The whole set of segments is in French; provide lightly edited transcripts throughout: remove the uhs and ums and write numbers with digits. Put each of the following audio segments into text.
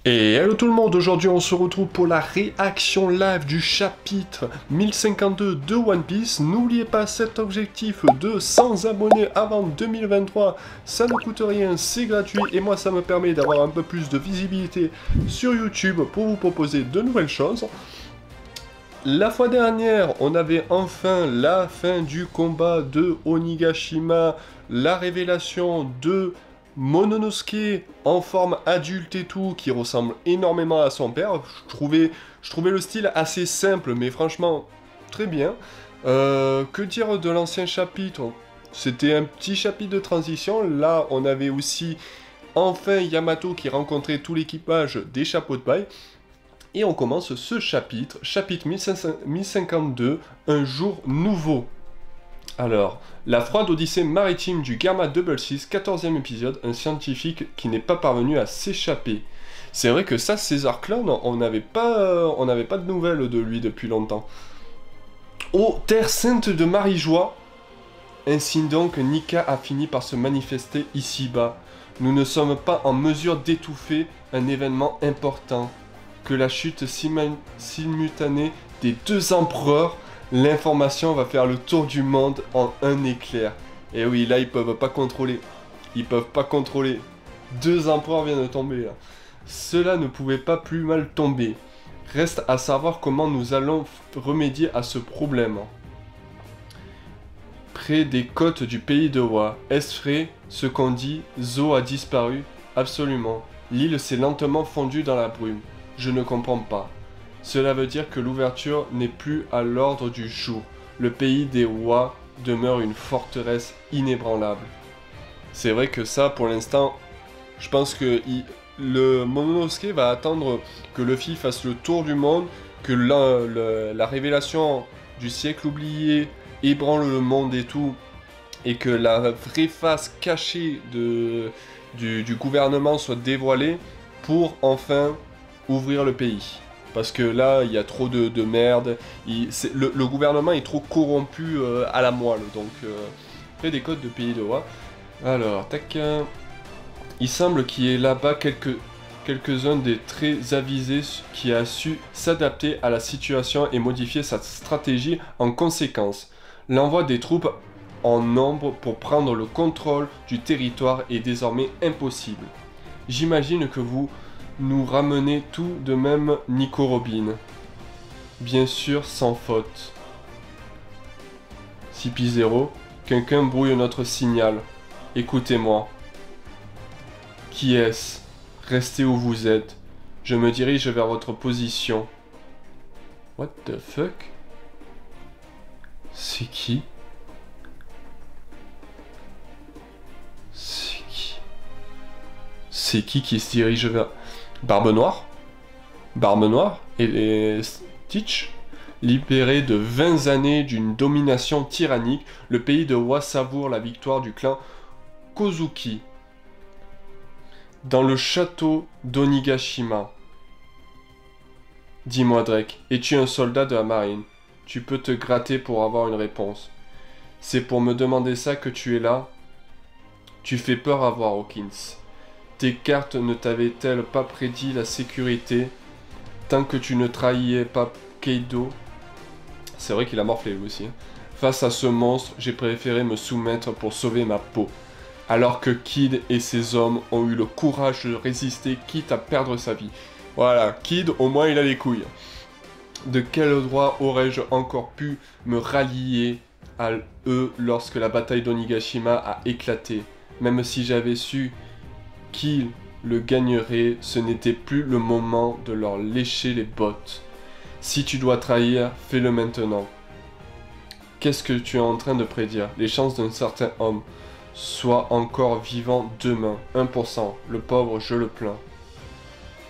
Et hello tout le monde, aujourd'hui on se retrouve pour la réaction live du chapitre 1052 de One Piece. N'oubliez pas cet objectif de 100 abonnés avant 2023, ça ne coûte rien, c'est gratuit et moi ça me permet d'avoir un peu plus de visibilité sur YouTube pour vous proposer de nouvelles choses. La fois dernière, on avait enfin la fin du combat de Onigashima, la révélation de Mononosuke en forme adulte et tout, qui ressemble énormément à son père. Je trouvais le style assez simple, mais franchement, très bien. Que dire de l'ancien chapitre? C'était un petit chapitre de transition. Là, on avait aussi enfin Yamato qui rencontrait tout l'équipage des chapeaux de paille. Et on commence ce chapitre, chapitre 1052, un jour nouveau. Alors, la froide odyssée maritime du Gamma Double Six, 14e épisode, un scientifique qui n'est pas parvenu à s'échapper. C'est vrai que ça, César Clown, on n'avait pas de nouvelles de lui depuis longtemps. Ô terre sainte de Marie-Joie, ainsi donc Nika a fini par se manifester ici-bas. Nous ne sommes pas en mesure d'étouffer un événement important. Que la chute simultanée des deux empereurs, l'information va faire le tour du monde en un éclair. Et oui, là, ils peuvent pas contrôler. Ils peuvent pas contrôler. Deux empereurs viennent de tomber, là. Cela ne pouvait pas plus mal tomber. Reste à savoir comment nous allons remédier à ce problème. Près des côtes du pays de Wa, est-ce vrai ce qu'on dit? Zo a disparu? Absolument. L'île s'est lentement fondue dans la brume. Je ne comprends pas. Cela veut dire que l'ouverture n'est plus à l'ordre du jour. Le pays des Wa demeure une forteresse inébranlable. C'est vrai que ça, pour l'instant, je pense que le Mononosuke va attendre que Luffy fasse le tour du monde, que la révélation du siècle oublié ébranle le monde et tout, et que la vraie face cachée du gouvernement soit dévoilée pour enfin ouvrir le pays. Parce que là, il y a trop de merde. Le gouvernement est trop corrompu à la moelle. Donc, près des côtes de pays de Wa. Alors, tac. Il semble qu'il y ait là-bas quelques-uns des très avisés qui a su s'adapter à la situation et modifier sa stratégie en conséquence. L'envoi des troupes en nombre pour prendre le contrôle du territoire est désormais impossible. J'imagine que vous nous ramenez tout de même Nico Robin. Bien sûr, sans faute. CP0, quelqu'un brouille notre signal. Écoutez-moi. Qui est-ce? Restez où vous êtes. Je me dirige vers votre position. What the fuck? C'est qui? C'est qui se dirige vers... Barbe Noire? Barbe Noire et Stitch? Libéré de 20 années d'une domination tyrannique, le pays de Wa savoure la victoire du clan Kozuki dans le château d'Onigashima. Dis-moi Drake, es-tu un soldat de la marine? Tu peux te gratter pour avoir une réponse. C'est pour me demander ça que tu es là? Tu fais peur à voir, Hawkins. Tes cartes ne t'avaient-elles pas prédit la sécurité tant que tu ne trahissais pas Kaido? C'est vrai qu'il a morflé lui aussi. Face à ce monstre, j'ai préféré me soumettre pour sauver ma peau. Alors que Kid et ses hommes ont eu le courage de résister quitte à perdre sa vie. Voilà, Kid au moins il a les couilles. De quel droit aurais-je encore pu me rallier à eux lorsque la bataille d'Onigashima a éclaté? Même si j'avais su qui le gagnerait, ce n'était plus le moment de leur lécher les bottes. Si tu dois trahir, fais-le maintenant. Qu'est-ce que tu es en train de prédire? Les chances d'un certain homme soit encore vivant demain, 1%, le pauvre je le plains.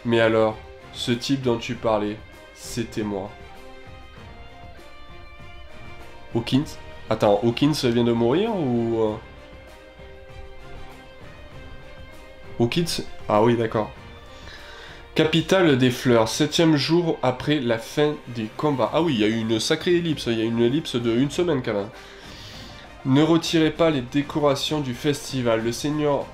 Mais alors, ce type dont tu parlais, c'était moi. Hawkins? Attends, Hawkins vient de mourir ou... Hawkins? Ah oui, d'accord. Capitale des fleurs, 7e jour après la fin des combats. Ah oui, il y a eu une sacrée ellipse, il y a eu une ellipse de 1 semaine quand même. Ne retirez pas les décorations du festival. Le seigneur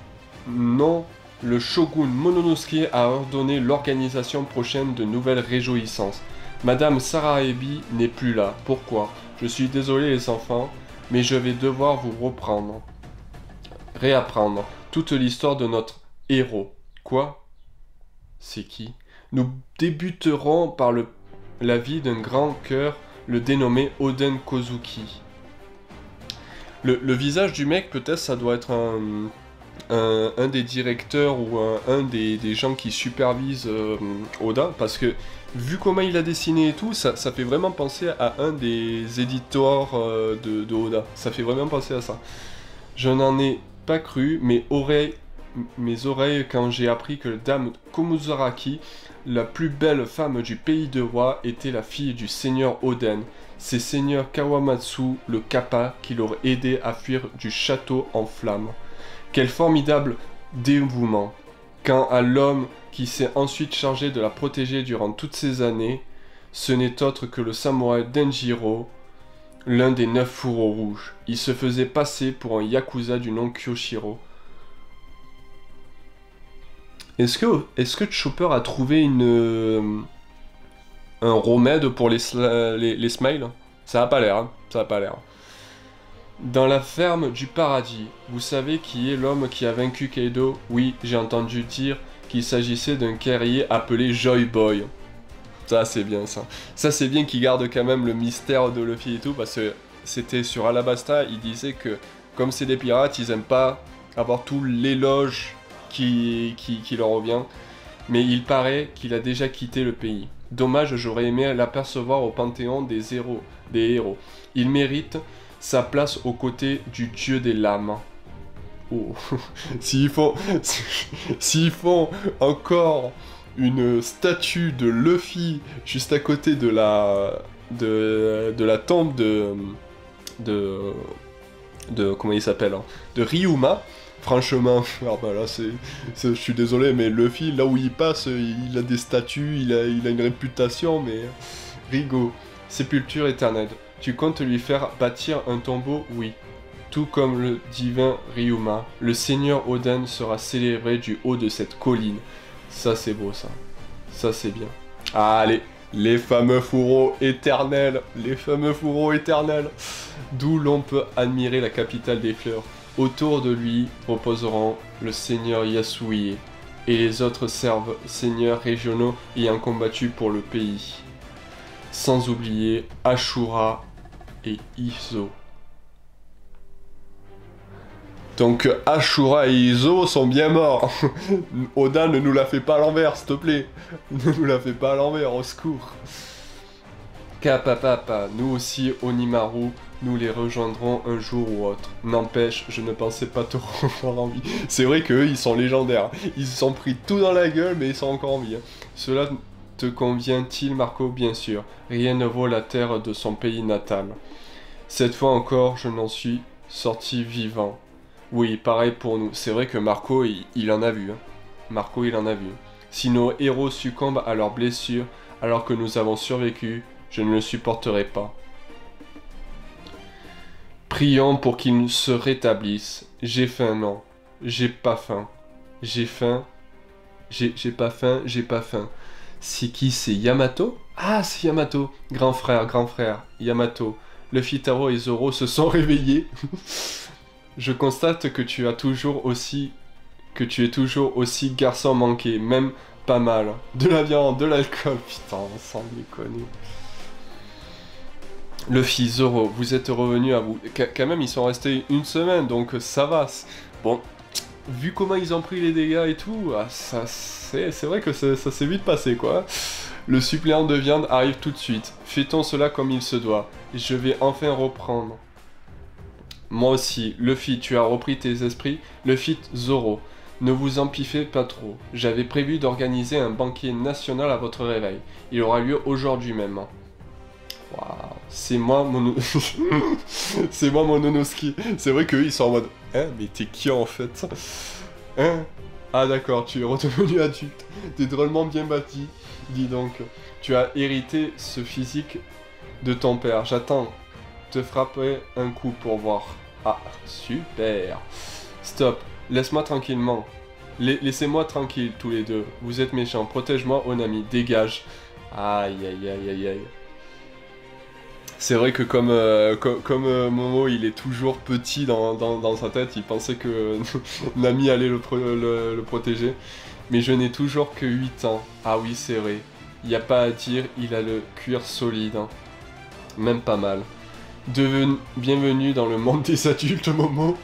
non Le shogun Mononosuke a ordonné l'organisation prochaine de nouvelles réjouissances. Madame Saraebi n'est plus là. Pourquoi? Je suis désolé les enfants, mais je vais devoir vous réapprendre toute l'histoire de notre héros. Quoi? C'est qui? Nous débuterons par la vie d'un grand cœur, le dénommé Oden Kozuki. Le visage du mec, peut-être ça doit être un des directeurs ou un des gens qui supervisent Oda, parce que vu comment il a dessiné et tout, ça fait vraiment penser à un des éditeurs de Oda. Ça fait vraiment penser à ça. Je n'en ai pas cru, mes oreilles quand j'ai appris que Dame Komuzaraki, la plus belle femme du pays de roi, était la fille du seigneur Oden. C'est seigneur Kawamatsu, le Kappa, qui l'aurait aidé à fuir du château en flammes. Quel formidable dévouement! Quant à l'homme qui s'est ensuite chargé de la protéger durant toutes ces années, ce n'est autre que le samouraï Denjiro, l'un des 9 fourreaux rouges. Il se faisait passer pour un yakuza du nom Kyoshiro. Est-ce que Chopper a trouvé un remède pour les smiles? Ça a pas l'air, hein. Ça a pas l'air. Dans la ferme du paradis, vous savez qui est l'homme qui a vaincu Kaido? Oui, j'ai entendu dire qu'il s'agissait d'un guerrier appelé Joy Boy. Ça c'est bien ça. Ça c'est bien qu'il garde quand même le mystère de Luffy et tout, parce que c'était sur Alabasta, il disait que comme c'est des pirates, ils aiment pas avoir tout l'éloge qui leur revient. Mais il paraît qu'il a déjà quitté le pays. Dommage, j'aurais aimé l'apercevoir au panthéon des héros. Il mérite sa place aux côtés du dieu des lames. Oh. S'ils font encore une statue de Luffy juste à côté de la tombe de comment il s'appelle, hein, de Ryuma, franchement, ah bah là je suis désolé, mais Luffy, là où il passe, il a des statues, il a une réputation, mais Rigo, sépulture éternelle. Tu comptes lui faire bâtir un tombeau? Oui. Tout comme le divin Ryuma, le seigneur Oden sera célébré du haut de cette colline. Ça c'est beau ça. Ça c'est bien. Allez, les fameux fourreaux éternels. Les fameux fourreaux éternels. D'où l'on peut admirer la capitale des fleurs. Autour de lui reposeront le seigneur Yasui et les autres seigneurs régionaux ayant combattu pour le pays. Sans oublier Ashura et Izo. Donc Ashura et Izo sont bien morts. Oda, ne nous la fait pas à l'envers, s'il te plaît. Ne nous la fait pas à l'envers, au secours. Kappa, nous aussi, Onimaru, nous les rejoindrons un jour ou autre. N'empêche, je ne pensais pas te revoir en vie. C'est vrai qu'eux, ils sont légendaires. Ils se sont pris tout dans la gueule, mais ils sont encore en vie. Cela te convient-il, Marco? Bien sûr. Rien ne vaut la terre de son pays natal. Cette fois encore, je n'en suis sorti vivant. Oui, pareil pour nous. C'est vrai que Marco, il en a vu. Hein. Marco, il en a vu. Si nos héros succombent à leurs blessures, alors que nous avons survécu, je ne le supporterai pas. Prions pour qu'ils se rétablissent. J'ai faim, non. J'ai pas faim. J'ai faim. J'ai pas faim, j'ai pas faim. C'est qui? C'est Yamato? Ah, c'est Yamato. Grand frère. Yamato. Luffy, Taro et Zoro se sont réveillés. Je constate que tu es toujours aussi garçon manqué, même pas mal. De la viande, de l'alcool, putain, sans déconner. Luffy, Zoro, vous êtes revenus à vous. Quand même, ils sont restés une semaine, donc ça va. Bon, vu comment ils ont pris les dégâts et tout, c'est vrai que ça s'est vite passé, quoi. Le suppléant de viande arrive tout de suite. Fêtons cela comme il se doit. Je vais enfin reprendre. Moi aussi, Luffy, tu as repris tes esprits. Luffy, Zoro, ne vous empiffez pas trop. J'avais prévu d'organiser un banquet national à votre réveil. Il aura lieu aujourd'hui même. Waouh, c'est moi c'est moi Mononosuke. C'est vrai qu'eux ils sont en mode hein, mais t'es qui en fait? Hein? Ah d'accord, tu es redevenu adulte. T'es drôlement bien bâti. Dis donc, tu as hérité ce physique de ton père. J'attends te frapper un coup pour voir. Ah, super. Stop, laisse-moi tranquillement. Laissez-moi tranquille, tous les deux. Vous êtes méchants. Protège-moi, Onami. Dégage. Aïe, aïe, aïe, aïe, aïe. C'est vrai que comme Momo, il est toujours petit dans sa tête, il pensait que Nami allait le protéger. Mais je n'ai toujours que 8 ans. Ah oui, c'est vrai. Il n'y a pas à dire, il a le cuir solide. Hein. Même pas mal. Bienvenue dans le monde des adultes, Momo.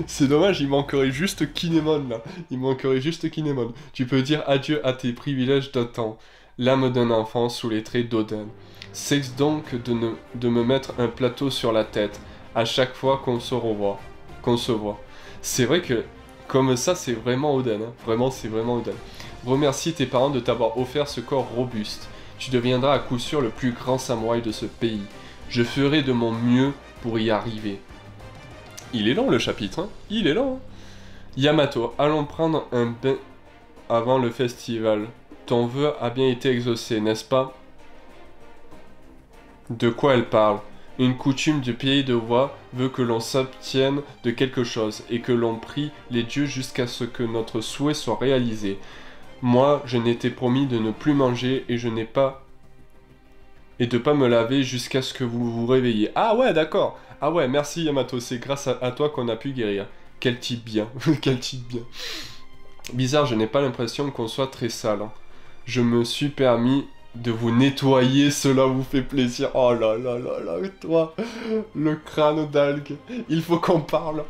C'est dommage, il manquerait juste Kinemon, là. Il manquerait juste Kinemon. Tu peux dire adieu à tes privilèges d'antan. L'âme d'un enfant sous les traits d'Oden. C'est donc de me mettre un plateau sur la tête à chaque fois qu'on se voit. C'est vrai que, comme ça, c'est vraiment Oden. Hein. Vraiment, c'est vraiment Oden. Remercie tes parents de t'avoir offert ce corps robuste. Tu deviendras à coup sûr le plus grand samouraï de ce pays. Je ferai de mon mieux pour y arriver. Il est long le chapitre, hein. Il est long. Hein. Yamato, allons prendre un bain avant le festival. Ton vœu a bien été exaucé, n'est-ce pas? De quoi elle parle? Une coutume du pays de Wa veut que l'on s'abstienne de quelque chose et que l'on prie les dieux jusqu'à ce que notre souhait soit réalisé. Moi, je n'étais promis de ne plus manger et de pas me laver jusqu'à ce que vous vous réveilliez. Ah ouais, d'accord. Ah ouais, merci Yamato, c'est grâce à toi qu'on a pu guérir. Quel type bien. Quel type bien. Bizarre, je n'ai pas l'impression qu'on soit très sale. Hein. Je me suis permis de vous nettoyer, cela vous fait plaisir. Oh là là là là, toi, le crâne d'algue. Il faut qu'on parle.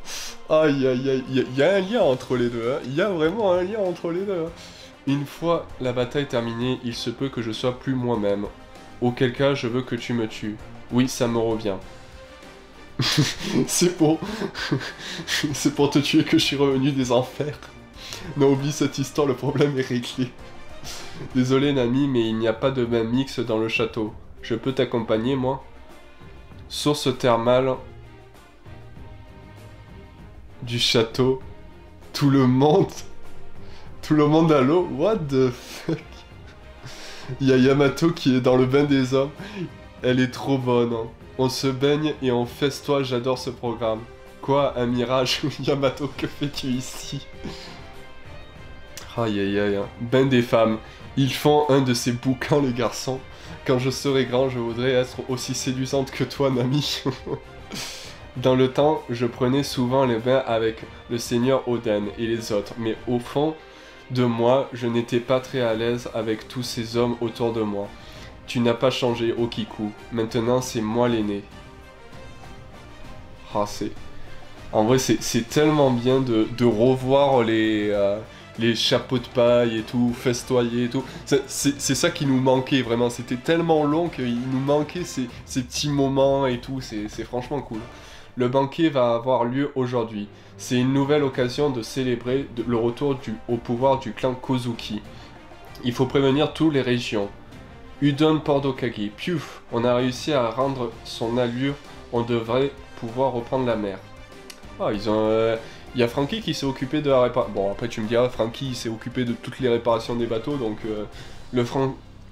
Aïe aïe aïe, il y a un lien entre les deux. Hein. Il y a vraiment un lien entre les deux. Hein. Une fois la bataille terminée, il se peut que je sois plus moi-même. Auquel cas, je veux que tu me tues. Oui, ça me revient. C'est pour te tuer que je suis revenu des enfers. Non, oublie cette histoire, le problème est réglé. Désolé Nami, mais il n'y a pas de bain mix dans le château. Je peux t'accompagner, moi? Source thermale du château. Tout le monde à l'eau? What the fuck? Il y a Yamato qui est dans le bain des hommes. Elle est trop bonne. Hein. On se baigne et on festoie, j'adore ce programme. Quoi, un mirage? Yamato, que fais-tu ici? Aïe aïe aïe. Hein. Bain des femmes. Ils font un de ces bouquins, les garçons. Quand je serai grand, je voudrais être aussi séduisante que toi, Nami. Dans le temps, je prenais souvent les bains avec le seigneur Oden et les autres, mais au fond de moi, je n'étais pas très à l'aise avec tous ces hommes autour de moi. Tu n'as pas changé, Okiku. Maintenant, c'est moi l'aîné. Ah, c'est... En vrai, c'est tellement bien de revoir les chapeaux de paille et tout, festoyer et tout. C'est ça qui nous manquait, vraiment. C'était tellement long qu'il nous manquait ces petits moments et tout. C'est franchement cool. Le banquet va avoir lieu aujourd'hui. C'est une nouvelle occasion de célébrer le retour au pouvoir du clan Kozuki. Il faut prévenir toutes les régions. Udon Pordokage. Piouf, on a réussi à rendre son allure. On devrait pouvoir reprendre la mer. Ah, ils ont... Il y a Franky qui s'est occupé de la réparation. Bon, après tu me diras, Franky s'est occupé de toutes les réparations des bateaux, donc le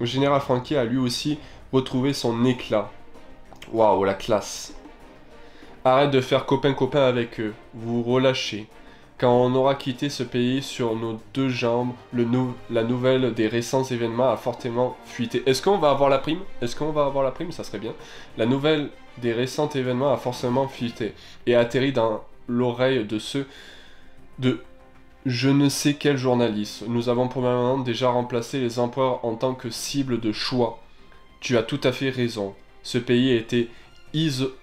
général Franky a lui aussi retrouvé son éclat. Waouh, la classe. Arrête de faire copain-copain avec eux, vous relâchez. Quand on aura quitté ce pays sur nos deux jambes, la nouvelle des récents événements a fortement fuité. Est-ce qu'on va avoir la prime? Est-ce qu'on va avoir la prime? Ça serait bien. La nouvelle des récents événements a forcément fuité et atterri dans l'oreille de ceux de je ne sais quel journaliste. Nous avons probablement déjà remplacé les empereurs en tant que cible de choix. Tu as tout à fait raison. Ce pays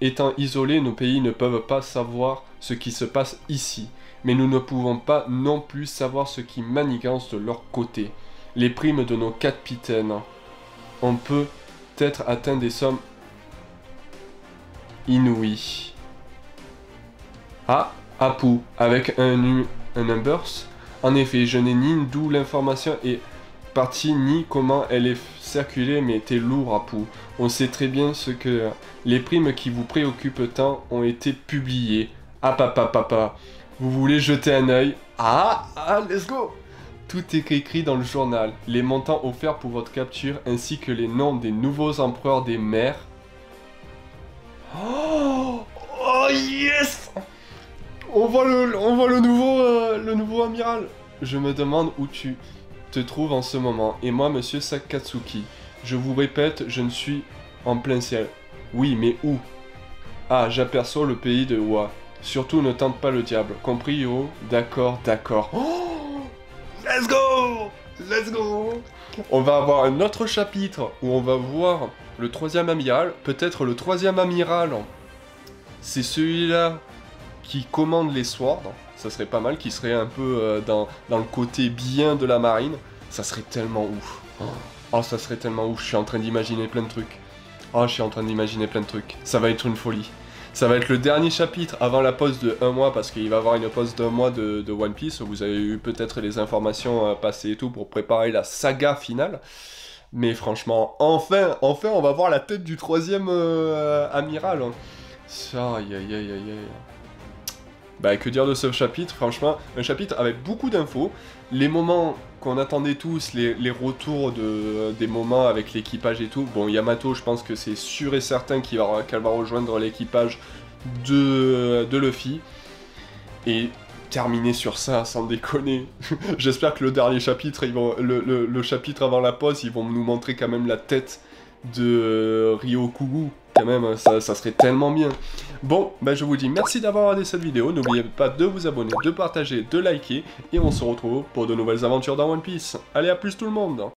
étant isolé, nos pays ne peuvent pas savoir ce qui se passe ici. Mais nous ne pouvons pas non plus savoir ce qui manigance de leur côté. Les primes de nos capitaines. On peut être atteint des sommes inouïes. Ah, Apu, avec un numbers. En effet, je n'ai ni d'où l'information est partie, ni comment elle est circulée, mais t'es lourd, Apu. On sait très bien ce que les primes qui vous préoccupent tant ont été publiées. Ah, papa. Vous voulez jeter un œil? Ah, let's go! Tout est écrit dans le journal. Les montants offerts pour votre capture, ainsi que les noms des nouveaux empereurs des mers. Oh yes! on voit le nouveau amiral. Je me demande où tu te trouves en ce moment. Et moi, monsieur Sakatsuki, je vous répète, je ne suis en plein ciel. Oui, mais où? Ah, j'aperçois le pays de Wa. Surtout ne tente pas le diable. Compris, Hiro? D'accord, d'accord. Oh, let's go! Let's go! On va avoir un autre chapitre où on va voir le troisième amiral. Peut-être le troisième amiral. C'est celui-là qui commande les swords. Ça serait pas mal, qui serait un peu dans le côté bien de la marine. Ça serait tellement ouf. Oh, ça serait tellement ouf. Je suis en train d'imaginer plein de trucs. Oh, je suis en train d'imaginer plein de trucs. Ça va être une folie. Ça va être le dernier chapitre avant la pause de 1 mois, parce qu'il va y avoir une pause d'1 mois de One Piece. Vous avez eu peut-être les informations passées et tout pour préparer la saga finale. Mais franchement, enfin, on va voir la tête du troisième amiral. Ça, aïe aïe aïe aïe aïe. Bah, que dire de ce chapitre? Franchement, un chapitre avec beaucoup d'infos. Les moments qu'on attendait tous, les retours des moments avec l'équipage et tout. Bon, Yamato, je pense que c'est sûr et certain qu'elle va rejoindre l'équipage de Luffy. Et terminer sur ça, sans déconner. J'espère que le dernier chapitre, le chapitre avant la pause, ils vont nous montrer quand même la tête de Ryokugu. Quand même, ça serait tellement bien. Bon, bah je vous dis merci d'avoir regardé cette vidéo. N'oubliez pas de vous abonner, de partager, de liker. Et on se retrouve pour de nouvelles aventures dans One Piece. Allez, à plus tout le monde!